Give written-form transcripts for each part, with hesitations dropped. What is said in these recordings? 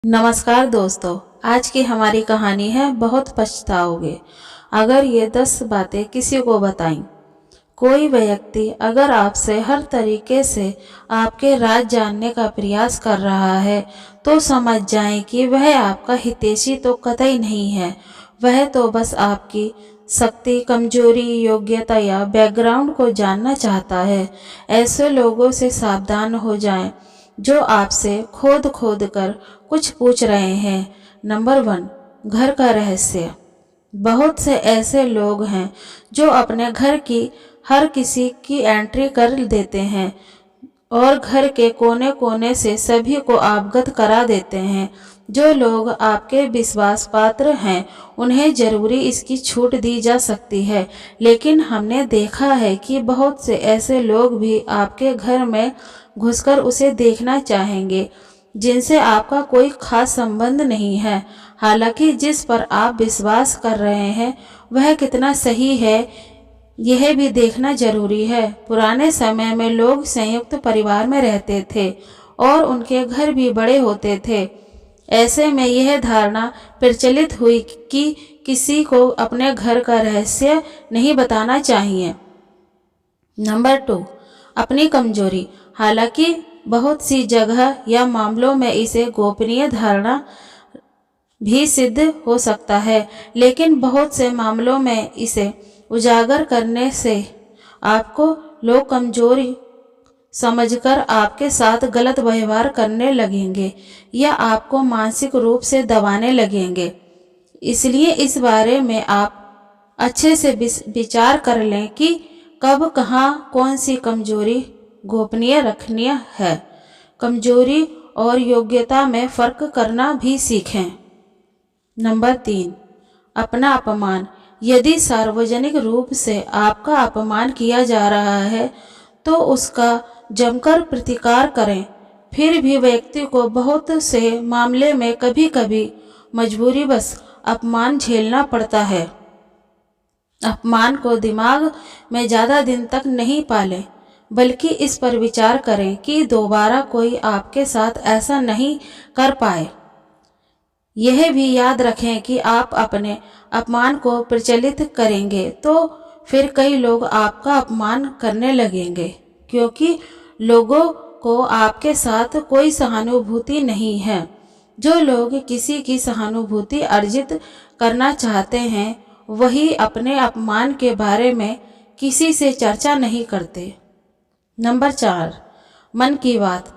नमस्कार दोस्तों, आज की हमारी कहानी है बहुत पछताओगे अगर ये 10 बातें किसी को बताई। कोई व्यक्ति अगर आपसे हर तरीके से आपके राज जानने का प्रयास कर रहा है तो समझ जाएं कि वह आपका हितैषी तो कतई नहीं है। वह तो बस आपकी शक्ति, कमजोरी, योग्यता या बैकग्राउंड को जानना चाहता है। ऐसे लोगों से सावधान हो जाएं जो आपसे खोद खोद कर कुछ पूछ रहे हैं। नंबर 1, घर का रहस्य। बहुत से ऐसे लोग हैं जो अपने घर की हर किसी की एंट्री कर देते हैं और घर के कोने कोने से सभी को अवगत करा देते हैं। जो लोग आपके विश्वास पात्र हैं उन्हें जरूरी इसकी छूट दी जा सकती है, लेकिन हमने देखा है कि बहुत से ऐसे लोग भी आपके घर में घुसकर उसे देखना चाहेंगे जिनसे आपका कोई खास संबंध नहीं है। हालांकि जिस पर आप विश्वास कर रहे हैं वह कितना सही है यह भी देखना जरूरी है। पुराने समय में लोग संयुक्त परिवार में रहते थे और उनके घर भी बड़े होते थे। ऐसे में यह धारणा प्रचलित हुई कि किसी को अपने घर का रहस्य नहीं बताना चाहिए। नंबर 2, अपनी कमजोरी। हालांकि बहुत सी जगह या मामलों में इसे गोपनीय धारणा भी सिद्ध हो सकता है, लेकिन बहुत से मामलों में इसे उजागर करने से आपको लोग कमजोरी समझकर आपके साथ गलत व्यवहार करने लगेंगे या आपको मानसिक रूप से दबाने लगेंगे। इसलिए इस बारे में आप अच्छे से विचार कर लें कि कब, कहाँ, कौन सी कमजोरी गोपनीय रखनी है। कमजोरी और योग्यता में फर्क करना भी सीखें। नंबर 3, अपना अपमान। यदि सार्वजनिक रूप से आपका अपमान किया जा रहा है तो उसका जमकर प्रतिकार करें। फिर भी व्यक्ति को बहुत से मामले में कभी कभी मजबूरीवश अपमान झेलना पड़ता है। अपमान को दिमाग में ज़्यादा दिन तक नहीं पालें, बल्कि इस पर विचार करें कि दोबारा कोई आपके साथ ऐसा नहीं कर पाए। यह भी याद रखें कि आप अपने अपमान को प्रचलित करेंगे तो फिर कई लोग आपका अपमान करने लगेंगे, क्योंकि लोगों को आपके साथ कोई सहानुभूति नहीं है। जो लोग किसी की सहानुभूति अर्जित करना चाहते हैं वही अपने अपमान के बारे में किसी से चर्चा नहीं करते। नंबर 4, मन की बात।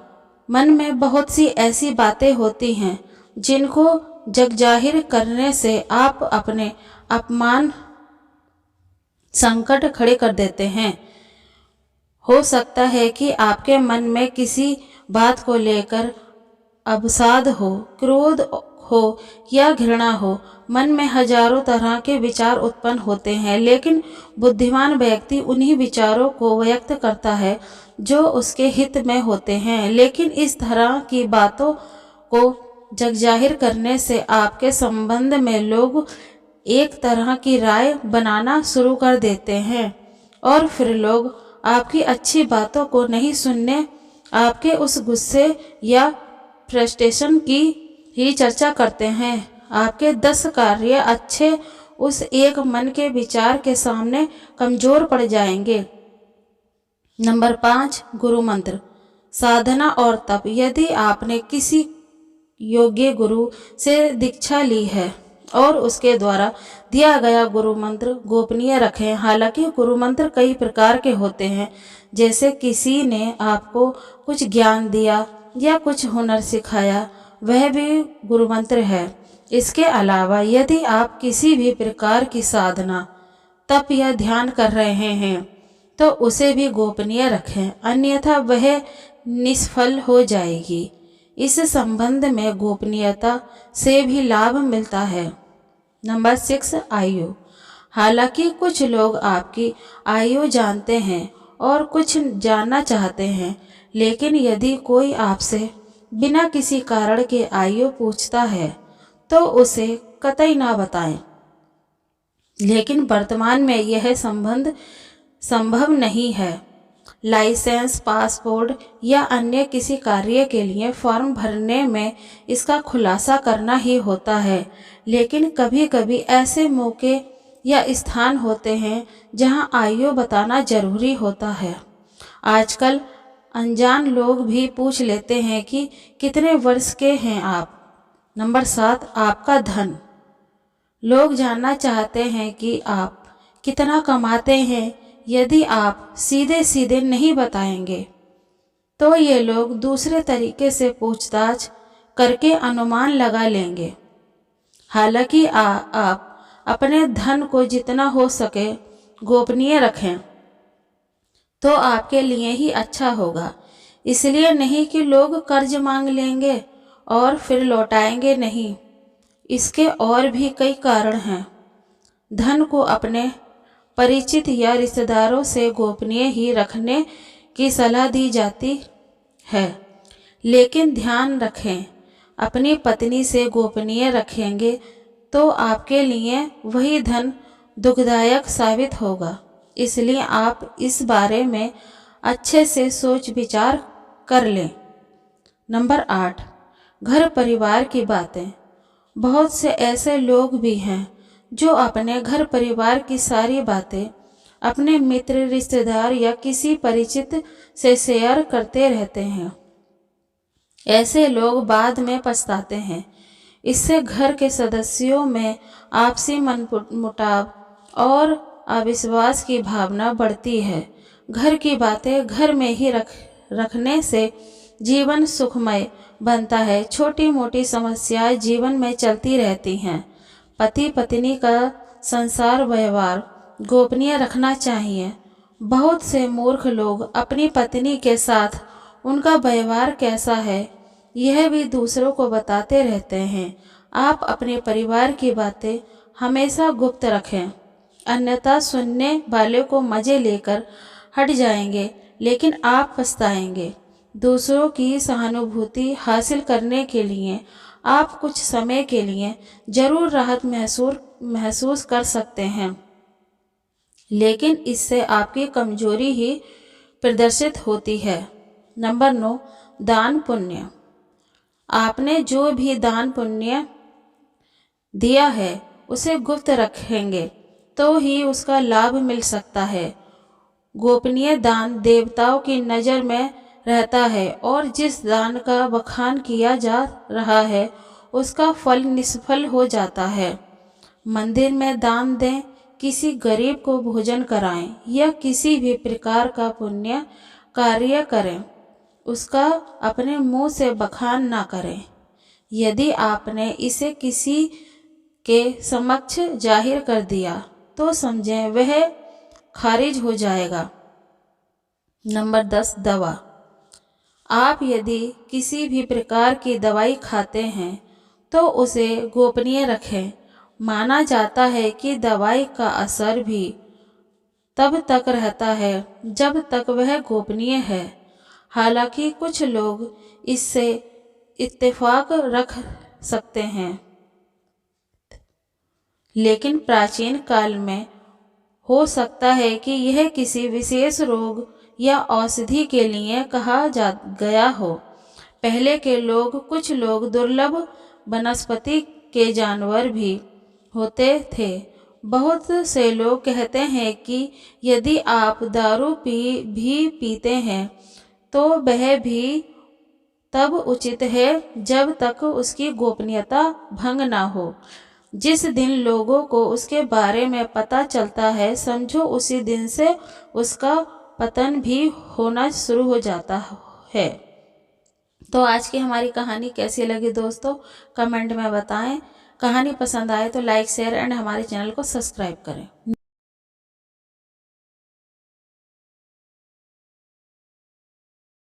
मन में बहुत सी ऐसी बातें होती हैं जिनको जग जाहिर करने से आप अपने अपमान संकट खड़े कर देते हैं। हो सकता है कि आपके मन में किसी बात को लेकर अवसाद हो, क्रोध हो या घृणा हो। मन में हजारों तरह के विचार उत्पन्न होते हैं, लेकिन बुद्धिमान व्यक्ति उन्हीं विचारों को व्यक्त करता है जो उसके हित में होते हैं। लेकिन इस तरह की बातों को जग जाहिर करने से आपके संबंध में लोग एक तरह की राय बनाना शुरू कर देते हैं और फिर लोग आपकी अच्छी बातों को नहीं सुनने, आपके उस गुस्से या फ्रस्ट्रेशन की ही चर्चा करते हैं। आपके 10 कार्य अच्छे उस एक मन के विचार के सामने कमजोर पड़ जाएंगे। नंबर 5, गुरु मंत्र, साधना और तप। यदि आपने किसी योग्य गुरु से दीक्षा ली है और उसके द्वारा दिया गया गुरु मंत्र गोपनीय रखें। हालांकि गुरु मंत्र कई प्रकार के होते हैं, जैसे किसी ने आपको कुछ ज्ञान दिया या कुछ हुनर सिखाया, वह भी गुरु मंत्र है। इसके अलावा यदि आप किसी भी प्रकार की साधना, तप या ध्यान कर रहे हैं तो उसे भी गोपनीय रखें, अन्यथा वह निष्फल हो जाएगी। इस संबंध में गोपनीयता से भी लाभ मिलता है। नंबर 6, आयु। हालांकि कुछ लोग आपकी आयु जानते हैं और कुछ जानना चाहते हैं, लेकिन यदि कोई आपसे बिना किसी कारण के आयु पूछता है तो उसे कतई ना बताएं। लेकिन वर्तमान में यह संबंध संभव नहीं है। लाइसेंस, पासपोर्ट या अन्य किसी कार्य के लिए फॉर्म भरने में इसका खुलासा करना ही होता है। लेकिन कभी कभी ऐसे मौके या स्थान होते हैं जहां आयु बताना जरूरी होता है। आजकल अनजान लोग भी पूछ लेते हैं कि कितने वर्ष के हैं आप। नंबर 7, आपका धन। लोग जानना चाहते हैं कि आप कितना कमाते हैं। यदि आप सीधे सीधे नहीं बताएंगे तो ये लोग दूसरे तरीके से पूछताछ करके अनुमान लगा लेंगे। हालांकि आप अपने धन को जितना हो सके गोपनीय रखें तो आपके लिए ही अच्छा होगा। इसलिए नहीं कि लोग कर्ज मांग लेंगे और फिर लौटाएंगे नहीं। इसके और भी कई कारण हैं। धन को अपने परिचित या रिश्तेदारों से गोपनीय ही रखने की सलाह दी जाती है। लेकिन ध्यान रखें, अपनी पत्नी से गोपनीय रखेंगे तो आपके लिए वही धन दुखदायक साबित होगा। इसलिए आप इस बारे में अच्छे से सोच विचार कर लें। नंबर 8, घर परिवार की बातें। बहुत से ऐसे लोग भी हैं जो अपने घर परिवार की सारी बातें अपने मित्र, रिश्तेदार या किसी परिचित से शेयर करते रहते हैं। ऐसे लोग बाद में पछताते हैं। इससे घर के सदस्यों में आपसी मनमुटाव और अविश्वास की भावना बढ़ती है। घर की बातें घर में ही रखने से जीवन सुखमय बनता है। छोटी मोटी समस्याएं जीवन में चलती रहती हैं। पति पत्नी का संसार व्यवहार गोपनीय रखना चाहिए। बहुत से मूर्ख लोग अपनी पत्नी के साथ उनका व्यवहार कैसा है यह भी दूसरों को बताते रहते हैं। आप अपने परिवार की बातें हमेशा गुप्त रखें, अन्यथा सुनने वाले को मजे लेकर हट जाएंगे, लेकिन आप पछताएंगे। दूसरों की सहानुभूति हासिल करने के लिए आप कुछ समय के लिए जरूर राहत महसूस कर सकते हैं, लेकिन इससे आपकी कमजोरी ही प्रदर्शित होती है। नंबर 9, दान पुण्य। आपने जो भी दान पुण्य दिया है उसे गुप्त रखेंगे तो ही उसका लाभ मिल सकता है। गोपनीय दान देवताओं की नज़र में रहता है और जिस दान का बखान किया जा रहा है उसका फल निष्फल हो जाता है। मंदिर में दान दें, किसी गरीब को भोजन कराएं या किसी भी प्रकार का पुण्य कार्य करें, उसका अपने मुंह से बखान ना करें। यदि आपने इसे किसी के समक्ष जाहिर कर दिया तो समझें वह खारिज हो जाएगा। नंबर 10, दवा। आप यदि किसी भी प्रकार की दवाई खाते हैं तो उसे गोपनीय रखें। माना जाता है कि दवाई का असर भी तब तक रहता है जब तक वह गोपनीय है। हालांकि कुछ लोग इससे इत्तेफाक रख सकते हैं, लेकिन प्राचीन काल में हो सकता है कि यह किसी विशेष रोग या औषधि के लिए कहा जा गया हो। पहले के लोग, कुछ लोग दुर्लभ वनस्पति के जानवर भी होते थे। बहुत से लोग कहते हैं कि यदि आप दारू भी पीते हैं तो वह भी तब उचित है जब तक उसकी गोपनीयता भंग ना हो। जिस दिन लोगों को उसके बारे में पता चलता है, समझो उसी दिन से उसका पतन भी होना शुरू हो जाता है। तो आज की हमारी कहानी कैसी लगी दोस्तों, कमेंट में बताएं। कहानी पसंद आए तो लाइक, शेयर एंड हमारे चैनल को सब्सक्राइब करें।